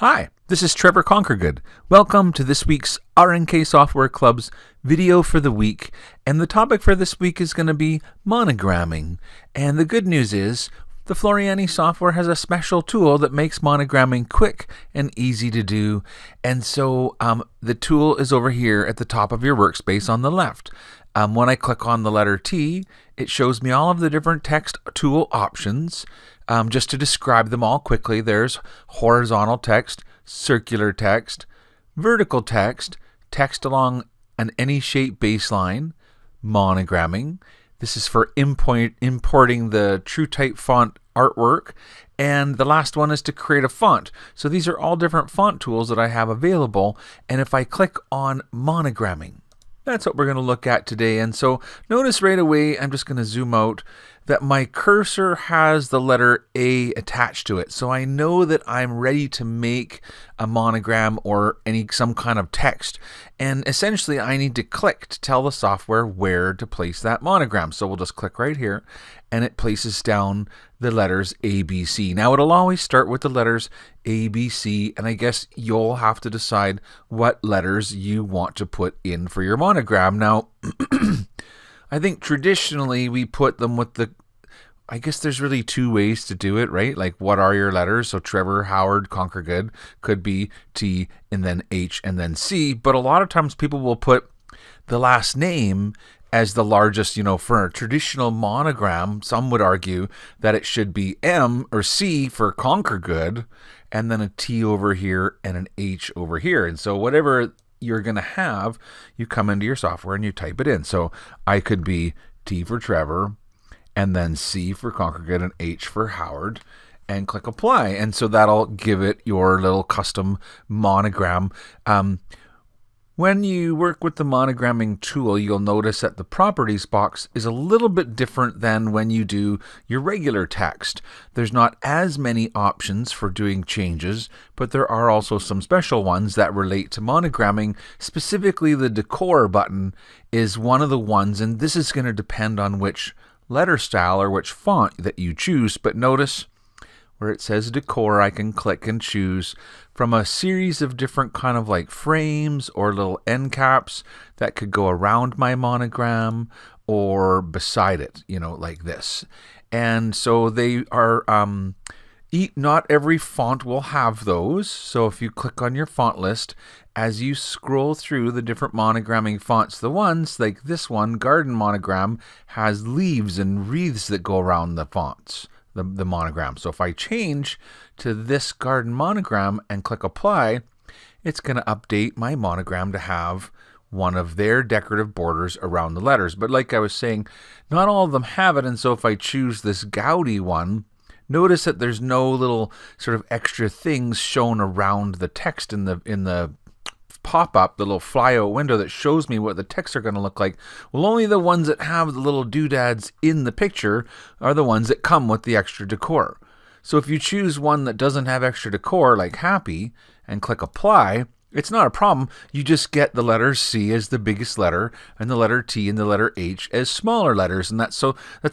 Hi, this is Trevor Conquergood. Welcome to this week's RNK Software Club's video for the week, and the topic for this week is going to be monogramming. And the good news is, the Floriani software has a special tool that makes monogramming quick and easy to do. And so the tool is over here at the top of your workspace on the left. When I click on the letter T, it shows me all of the different text tool options. Just to describe them all quickly, there's horizontal text, circular text, vertical text, text along an any shape baseline, monogramming. This is for importing the TrueType font artwork. And the last one is to create a font. So these are all different font tools that I have available. And if I click on monogramming, that's what we're going to look at today. And so notice right away, I'm just going to zoom out, that my cursor has the letter A attached to it. So I know that I'm ready to make a monogram or some kind of text. And essentially I need to click to tell the software where to place that monogram. So we'll just click right here and it places down the letters A, B, C. Now it'll always start with the letters A, B, C, and I guess you'll have to decide what letters you want to put in for your monogram. Now, I think traditionally we put them with I guess there's really two ways to do it, right? Like, what are your letters? So Trevor, Howard, Conquergood could be T and then H and then C. But a lot of times people will put the last name as the largest, for a traditional monogram. Some would argue that it should be M or C for Conquergood, and then a T over here and an H over here. And so whatever you're going to have, you come into your software and you type it in. So I could be T for Trevor, and then C for Conquergood and H for Howard, and click apply. And so that'll give it your little custom monogram. When you work with the monogramming tool, you'll notice that the properties box is a little bit different than when you do your regular text. There's not as many options for doing changes, but there are also some special ones that relate to monogramming. Specifically, the decor button is one of the ones, and this is going to depend on which letter style or which font that you choose. But notice where it says decor, I can click and choose from a series of different kind of like frames or little end caps that could go around my monogram or beside it, like this. And so they are, not every font will have those. So if you click on your font list, as you scroll through the different monogramming fonts, the ones like this one, Garden Monogram, has leaves and wreaths that go around the fonts. The monogram. So if I change to this Garden Monogram and click apply, it's going to update my monogram to have one of their decorative borders around the letters. But like I was saying, not all of them have it. And so if I choose this Gaudi one, notice that there's no little sort of extra things shown around the text in the pop-up, the little flyout window that shows me what the texts are going to look like. Well, only the ones that have the little doodads in the picture are the ones that come with the extra decor. So if you choose one that doesn't have extra decor, like Happy, and click apply, it's not a problem. You just get the letter C as the biggest letter and the letter T and the letter H as smaller letters. And that's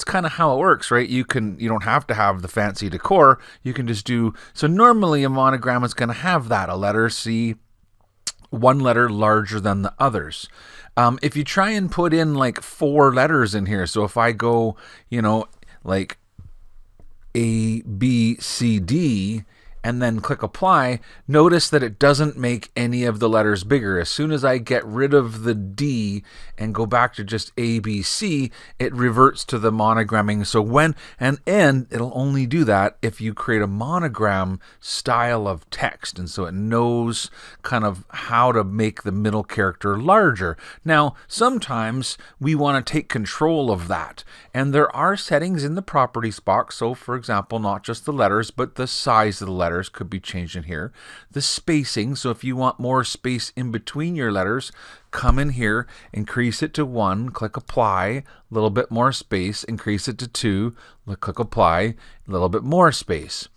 kind of how it works, right? You don't have to have the fancy decor. You can just do, so normally a monogram is going to have that, a letter C, one letter larger than the others. If you try and put in like 4 letters in here, so if I go, like A, B, C, D, and then click apply, notice that it doesn't make any of the letters bigger. As soon as I get rid of the D and go back to just A, B, C, it reverts to the monogramming. So and it'll only do that if you create a monogram style of text. And so it knows kind of how to make the middle character larger. Now, sometimes we want to take control of that. And there are settings in the properties box. So for example, not just the letters, but the size of the letters could be changed in here. The spacing, so if you want more space in between your letters, come in here, increase it to 1, click apply, a little bit more space, increase it to 2, click apply, a little bit more space.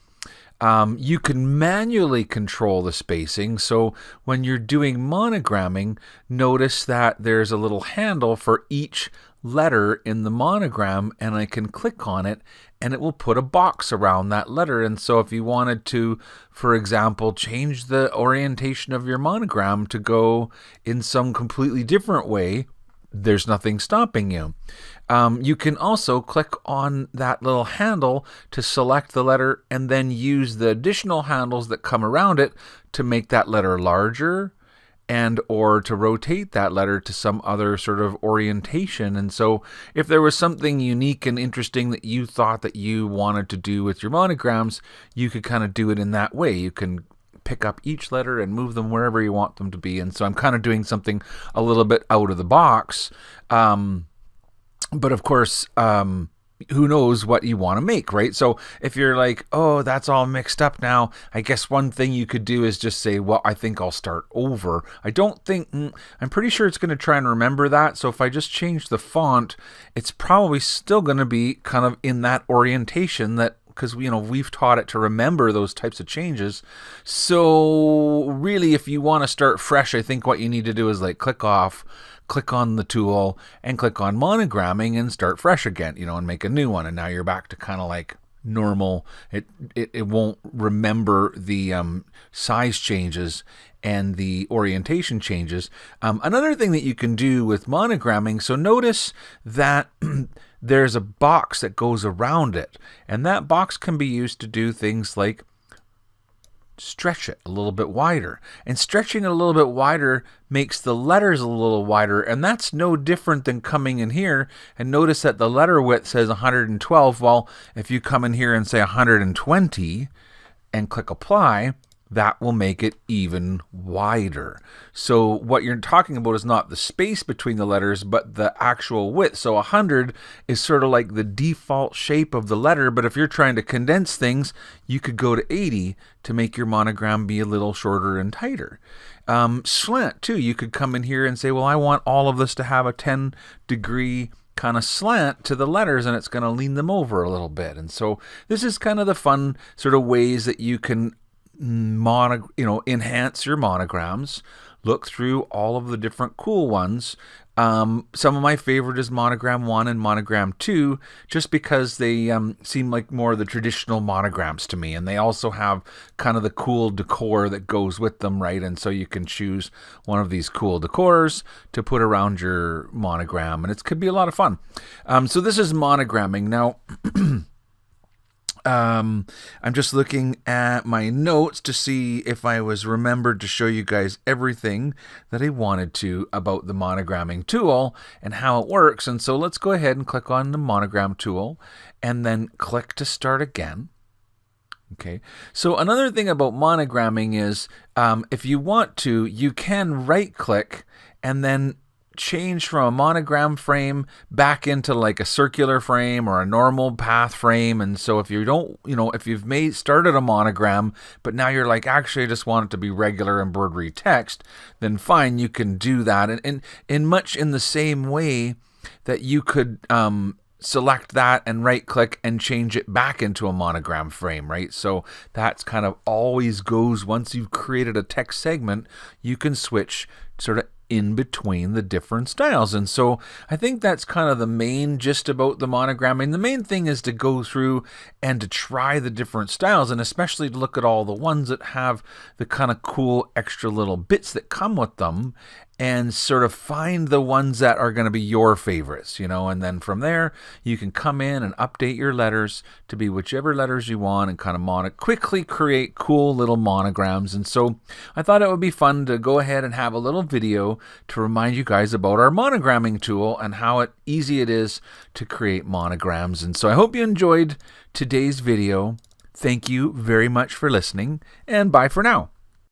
You can manually control the spacing, so when you're doing monogramming, notice that there's a little handle for each letter in the monogram, and I can click on it and it will put a box around that letter. And so if you wanted to, for example, change the orientation of your monogram to go in some completely different way, there's nothing stopping you. You can also click on that little handle to select the letter and then use the additional handles that come around it to make that letter larger and or to rotate that letter to some other sort of orientation. And so if there was something unique and interesting that you thought that you wanted to do with your monograms, you could kind of do it in that way. You can pick up each letter and move them wherever you want them to be. And so I'm kind of doing something a little bit out of the box. But of course, who knows what you want to make, right? So if you're like, oh, that's all mixed up now, I guess one thing you could do is just say, well, I think I'll start over. I'm pretty sure it's going to try and remember that. So if I just change the font, it's probably still going to be kind of in that orientation that, because we've taught it to remember those types of changes. So really, if you want to start fresh, I think what you need to do is like click on the tool and click on monogramming and start fresh again, and make a new one. And now you're back to kind of like normal. It won't remember the size changes and the orientation changes. Another thing that you can do with monogramming, so notice that there's a box that goes around it, and that box can be used to do things like stretch it a little bit wider. And stretching it a little bit wider makes the letters a little wider, and that's no different than coming in here and notice that the letter width says 112. Well, if you come in here and say 120 and click apply, that will make it even wider. So what you're talking about is not the space between the letters, but the actual width. So 100 is sort of like the default shape of the letter, but if you're trying to condense things, you could go to 80 to make your monogram be a little shorter and tighter. Slant too, you could come in here and say, well, I want all of this to have a 10-degree kind of slant to the letters, and it's going to lean them over a little bit. And so this is kind of the fun sort of ways that you can enhance your monograms. Look through all of the different cool ones. Some of my favorite is Monogram 1 and Monogram 2, just because they seem like more of the traditional monograms to me, and they also have kind of the cool decor that goes with them, right? And so you can choose one of these cool decors to put around your monogram, and it could be a lot of fun. So this is monogramming. Now, I'm just looking at my notes to see if I was remembered to show you guys everything that I wanted to about the monogramming tool and how it works. And so let's go ahead and click on the Monogram tool and then click to start again. Okay, so another thing about monogramming is if you want to, you can right click and then change from a monogram frame back into like a circular frame or a normal path frame. And so if you don't, if you've started a monogram, but now you're like, actually I just want it to be regular embroidery text, then fine, you can do that. And in much in the same way that you could select that and right click and change it back into a monogram frame, right? So that's kind of always goes, once you've created a text segment, you can switch sort of in between the different styles. And so I think that's kind of the main gist about the monogramming. The main thing is to go through and to try the different styles, and especially to look at all the ones that have the kind of cool extra little bits that come with them, and sort of find the ones that are going to be your favorites, and then from there you can come in and update your letters to be whichever letters you want and kind of quickly create cool little monograms. And so I thought it would be fun to go ahead and have a little video to remind you guys about our monogramming tool and how easy it is to create monograms. And so I hope you enjoyed today's video. Thank you very much for listening, and bye for now.